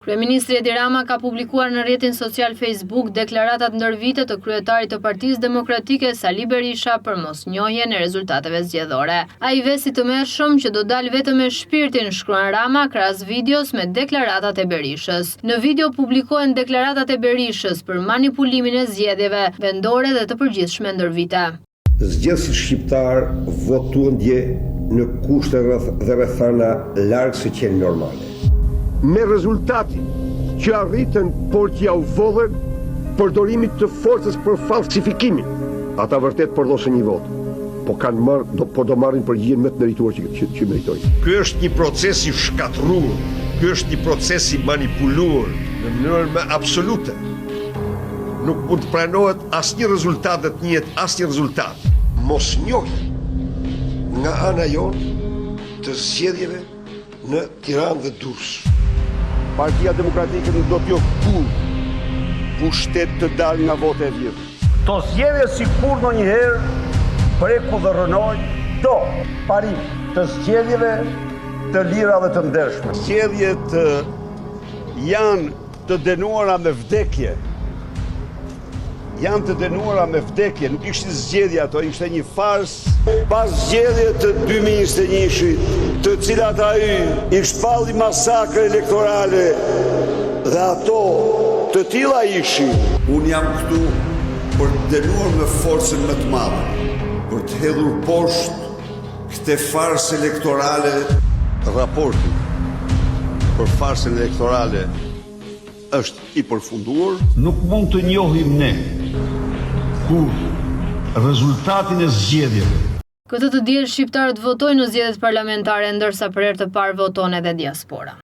Kryeministri Edi Rama ka publikuar në rrjetin social Facebook deklarata ndër vite të kryetarit të Partisë Demokratike Sali Berisha për mosnjohjen e rezultateve zgjedhore. Ai vesi të mërshëm që do dal vetëm me shpirtin, shkruan Rama krahas videos me deklaratat e Berishës. Në video publikohen deklaratat e Berishës për manipulimin e zgjedhjeve vendore dhe të përgjithshme ndër vite. Zgjedhësit shqiptar votuan dje në kushte dhe rrethana larg se qenë normale. Me rezultati që arritën por që ja u vodhen përdorimit të forcës për falsifikimin. Ata vërtet përdosën një votë, po do marrin përgjigjen më të merituar që meritojnë. Ky është një proces i shkatërruar, ky është një proces i manipuluar në mënyrë më absolute. Nuk mund të pranohet asnjë rezultat dhe të njihet asnjë rezultat. Mosnjohje nga ana jonë të zgjedhjeve në Tiranë dhe Durrës. Partia Demokratike nuk do t'jo pushtet të dal nga vota e vjetër. Këto zgjedhje sikur ndonjëherë preku dhe rënojnë parim të zgjedhjeve të lira dhe të ndershme. Zgjedhjet janë të dënuara me vdekje. Nuk ishte zgjedhje ato, ishte një farsë. Pas zgjedhje të 2021-shit, të cilat ai i shpalli masakre elektorale dhe ato të tilla ishin. Unë jam këtu për të dënuar me forcën më të madhe, për të hedhur poshtë këtë farsë elektorale. Raporti për farsën elektorale është i përfunduar. Nuk mund të njohim ne kur rezultatin e zgjedhjeve. Këtë të diel shqiptarët votojnë në zgjedhjet parlamentare, ndërsa për herë të parë voton edhe diaspora.